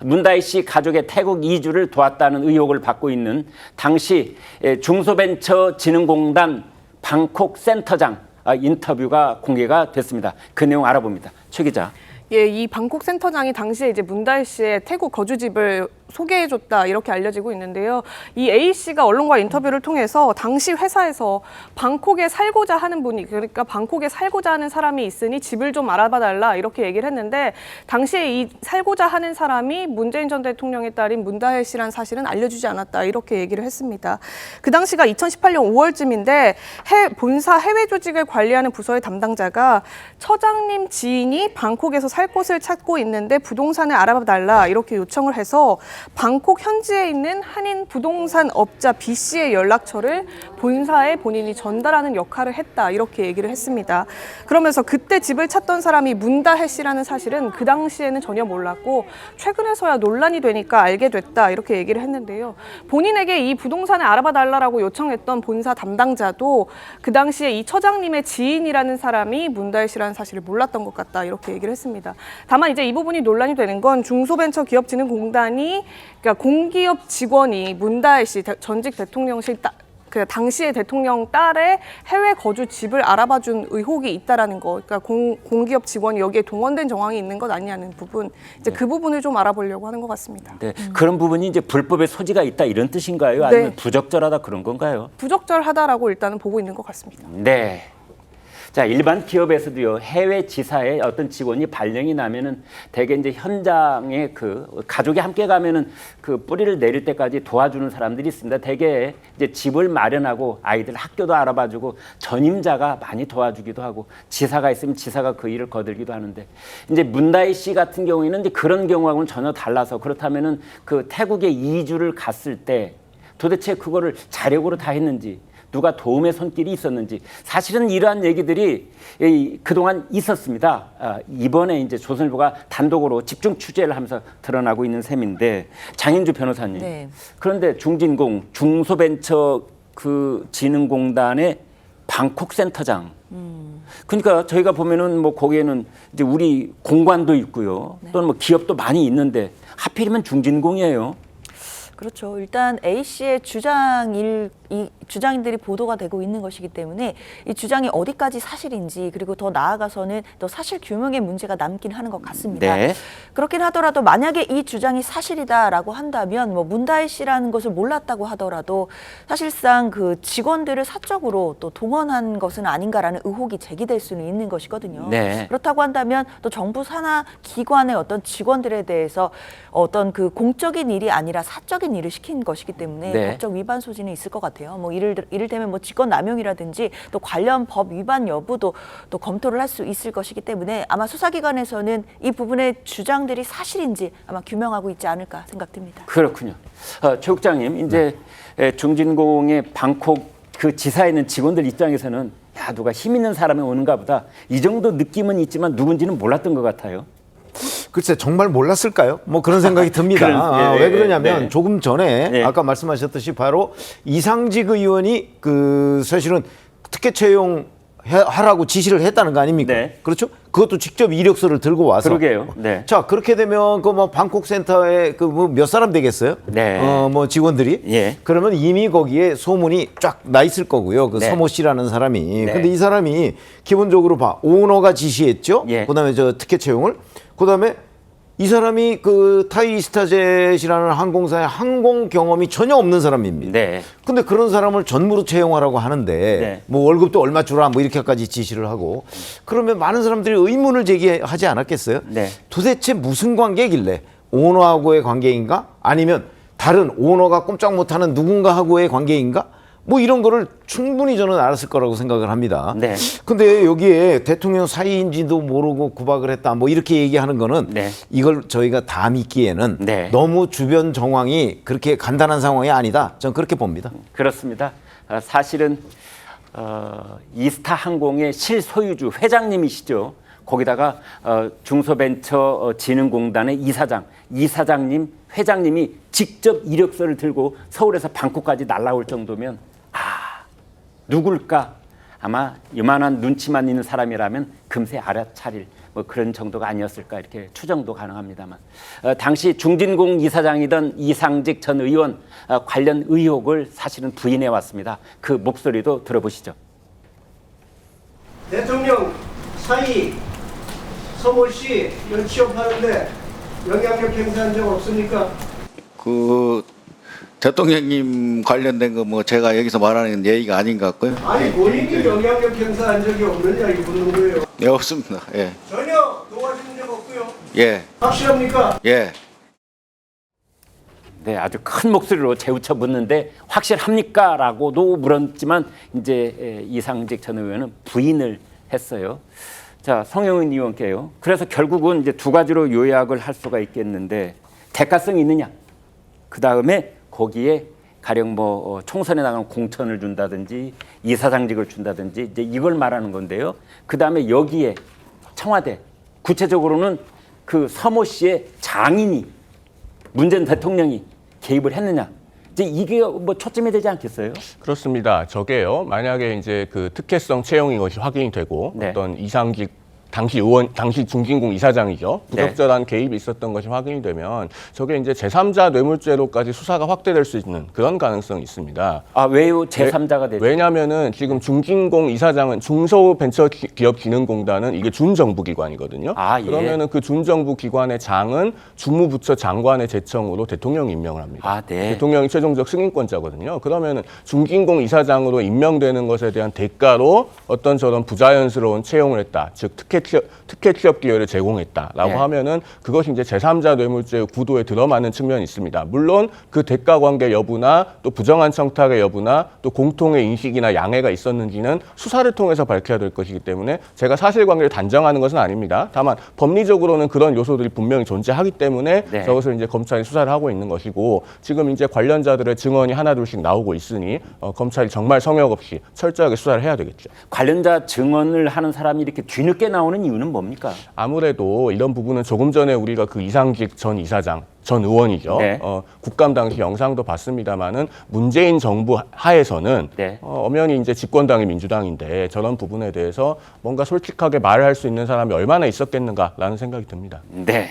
문다희 씨 가족의 태국 이주를 도왔다는 의혹을 받고 있는 당시 중소벤처진흥공단 방콕 센터장 인터뷰가 공개가 됐습니다. 그 내용 알아봅니다. 최 기자. 예, 이 방콕 센터장이 당시에 이제 문다희 씨의 태국 거주집을 소개해줬다 이렇게 알려지고 있는데요. 이 A 씨가 언론과 인터뷰를 통해서 당시 회사에서 방콕에 살고자 하는 분이, 그러니까 방콕에 살고자 하는 사람이 있으니 집을 좀 알아봐달라 이렇게 얘기를 했는데, 당시에 이 살고자 하는 사람이 문재인 전 대통령의 딸인 문다혜 씨란 사실은 알려주지 않았다 이렇게 얘기를 했습니다. 그 당시가 2018년 5월쯤인데 본사 해외 조직을 관리하는 부서의 담당자가 처장님 지인이 방콕에서 살 곳을 찾고 있는데 부동산을 알아봐달라 이렇게 요청을 해서 방콕 현지에 있는 한인 부동산 업자 B 씨의 연락처를 본사에 본인이 전달하는 역할을 했다 이렇게 얘기를 했습니다. 그러면서 그때 집을 찾던 사람이 문다혜 씨라는 사실은 그 당시에는 전혀 몰랐고 최근에서야 논란이 되니까 알게 됐다 이렇게 얘기를 했는데요. 본인에게 이 부동산을 알아봐달라고 요청했던 본사 담당자도 그 당시에 이 처장님의 지인이라는 사람이 문다혜 씨라는 사실을 몰랐던 것 같다 이렇게 얘기를 했습니다. 다만 이제 이 부분이 논란이 되는 건 중소벤처기업진흥공단이, 그러니까 공기업 직원이 문다혜 씨 전직 대통령실 그 당시의 대통령 딸의 해외 거주 집을 알아봐준 의혹이 있다라는 거, 그러니까 공기업 직원이 여기에 동원된 정황이 있는 것 아니냐는 부분, 이제 그 부분을 좀 알아보려고 하는 것 같습니다. 네, 그런 부분이 이제 불법의 소지가 있다 이런 뜻인가요? 아니면 네. 부적절하다 그런 건가요? 부적절하다라고 일단은 보고 있는 것 같습니다. 네. 자, 일반 기업에서도요, 해외 지사에 어떤 직원이 발령이 나면은 대개 이제 현장에 그 가족이 함께 가면은 그 뿌리를 내릴 때까지 도와주는 사람들이 있습니다. 대개 이제 집을 마련하고 아이들 학교도 알아봐주고 전임자가 많이 도와주기도 하고 지사가 있으면 지사가 그 일을 거들기도 하는데, 이제 문다희 씨 같은 경우에는 이제 그런 경우하고는 전혀 달라서, 그렇다면은 그 태국에 이주를 갔을 때 도대체 그거를 자력으로 다 했는지, 누가 도움의 손길이 있었는지, 사실은 이러한 얘기들이 그동안 있었습니다. 이번에 이제 조선일보가 단독으로 집중 취재를 하면서 드러나고 있는 셈인데, 장인주 변호사님. 네. 그런데 중진공 중소벤처 그 진흥공단의 방콕 센터장. 그러니까 저희가 보면은 뭐 거기에는 이제 우리 공관도 있고요. 네. 또는 뭐 기업도 많이 있는데 하필이면 중진공이에요. 그렇죠. 일단 A 씨의 이 주장들이 보도가 되고 있는 것이기 때문에 이 주장이 어디까지 사실인지, 그리고 더 나아가서는 또 사실 규명의 문제가 남긴 하는 것 같습니다. 네. 그렇긴 하더라도 만약에 이 주장이 사실이다라고 한다면, 뭐 문다혜 씨라는 것을 몰랐다고 하더라도 사실상 그 직원들을 사적으로 또 동원한 것은 아닌가라는 의혹이 제기될 수는 있는 것이거든요. 네. 그렇다고 한다면 또 정부 산하 기관의 어떤 직원들에 대해서 어떤 그 공적인 일이 아니라 사적인 일을 시킨 것이기 때문에 네. 법적 위반 소지는 있을 것 같아요. 뭐 이를테면 뭐 직권남용이라든지 또 관련 법 위반 여부도 또 검토를 할 수 있을 것이기 때문에 아마 수사기관에서는 이 부분의 주장들이 사실인지 아마 규명하고 있지 않을까 생각됩니다. 그렇군요. 최 국장님, 이제 중진공의 방콕 그 지사에 있는 직원들 입장에서는 야, 누가 힘 있는 사람이 오는가 보다, 이 정도 느낌은 있지만 누군지는 몰랐던 것 같아요. 글쎄 정말 몰랐을까요? 뭐 그런 생각이 듭니다. 왜 그러냐면 조금 전에 아까 말씀하셨듯이 바로 이상직 의원이 그 사실은 특혜 채용 하라고 지시를 했다는 거 아닙니까? 네. 그렇죠? 그것도 직접 이력서를 들고 와서. 그러게요. 네. 자, 그렇게 되면 그 뭐 방콕 센터에 그 뭐 몇 사람 되겠어요? 네. 뭐 직원들이. 예. 그러면 이미 거기에 소문이 쫙 나 있을 거고요. 그 네. 서모 씨라는 사람이. 네. 근데 이 사람이 기본적으로 오너가 지시했죠. 예. 그다음에 저 특혜 채용을. 그다음에 이 사람이 그 타이스타젯이라는 항공사의 항공 경험이 전혀 없는 사람입니다. 네. 근데 그런 사람을 전무로 채용하라고 하는데 네. 뭐 월급도 얼마 주라 뭐 이렇게까지 지시를 하고, 그러면 많은 사람들이 의문을 제기하지 않았겠어요? 네. 도대체 무슨 관계길래, 오너하고의 관계인가? 아니면 다른 오너가 꼼짝 못하는 누군가하고의 관계인가? 뭐 이런 거를 충분히 저는 알았을 거라고 생각을 합니다. 네. 근데 여기에 대통령 사이인지도 모르고 구박을 했다 뭐 이렇게 얘기하는 거는 네. 이걸 저희가 다 믿기에는 네. 너무 주변 정황이 그렇게 간단한 상황이 아니다. 저는 그렇게 봅니다. 그렇습니다. 사실은 이스타 항공의 실소유주 회장님이시죠. 거기다가 중소벤처 진흥공단의 이사장님, 회장님이 직접 이력서를 들고 서울에서 방콕까지 날아올 정도면 누굴까? 아마 이만한 눈치만 있는 사람이라면 금세 알아차릴 뭐 그런 정도가 아니었을까 이렇게 추정도 가능합니다만 당시 중진공 이사장이던 이상직 전 의원 관련 의혹을 사실은 부인해 왔습니다. 그 목소리도 들어보시죠. 대통령 사위 서모 씨 이런 취업하는데 영향력 행사한 적 없습니까? 그 대통령님 관련된 거 뭐 제가 여기서 말하는 얘기가 아닌 것 같고요. 아니 본인이 영향력 행사한 적이 없느냐 이 묻는 거예요. 예, 없습니다. 예, 전혀 도와준 적 없고요. 예, 확실합니까? 예. 네, 아주 큰 목소리로 재우쳐 묻는데 확실합니까? 라고도 물었지만 이제 이상직 전 의원은 부인을 했어요. 자, 성영은 의원께요. 그래서 결국은 이제 두 가지로 요약을 할 수가 있겠는데 대가성이 있느냐? 그 다음에 거기에 가령 뭐 총선에 나가는 공천을 준다든지 이사장직을 준다든지 이제 이걸 말하는 건데요. 그 다음에 여기에 청와대 구체적으로는 그 서모 씨의 장인이 문 전 대통령이 개입을 했느냐? 이제 이게 뭐 초점이 되지 않겠어요? 그렇습니다. 저게요. 만약에 이제 그 특혜성 채용인 것이 확인이 되고 네. 어떤 이상직 당시 의원, 당시 중진공 이사장이죠. 부적절한 개입이 있었던 것이 확인이 되면 저게 이제 제3자 뇌물죄로까지 수사가 확대될 수 있는 그런 가능성이 있습니다. 아, 왜요? 제3자가 되죠? 왜냐하면은 지금 중진공 이사장은 중소벤처기업진흥공단은 이게 준정부기관이거든요. 아, 예. 그러면은 그 준정부기관의 장은 주무부처 장관의 제청으로 대통령이 임명을 합니다. 아, 네. 대통령이 최종적 승인권자거든요. 그러면은 중진공 이사장으로 임명되는 것에 대한 대가로 어떤 저런 부자연스러운 채용을 했다. 즉 특혜 취업 기회를 제공했다라고 네. 하면은 그것이 이제 제3자 뇌물죄 구도에 들어맞는 측면이 있습니다. 물론 그 대가 관계 여부나 또 부정한 청탁의 여부나 또 공통의 인식이나 양해가 있었는지는 수사를 통해서 밝혀야 될 것이기 때문에 제가 사실관계를 단정하는 것은 아닙니다. 다만 법리적으로는 그런 요소들이 분명히 존재하기 때문에 네. 저것을 이제 검찰이 수사를 하고 있는 것이고 지금 이제 관련자들의 증언이 하나둘씩 나오고 있으니 검찰이 정말 성역 없이 철저하게 수사를 해야 되겠죠. 관련자 증언을 하는 사람이 이렇게 뒤늦게 나오는 이유는 뭡니까? 아무래도 이런 부분은 조금 전에 우리가 그 이상직 전 이사장, 전 의원이죠. 네. 국감 당시 영상도 봤습니다마는 문재인 정부 하에서는 네. 엄연히 이제 집권당이 민주당인데 저런 부분에 대해서 뭔가 솔직하게 말을 할 수 있는 사람이 얼마나 있었겠는가라는 생각이 듭니다. 네.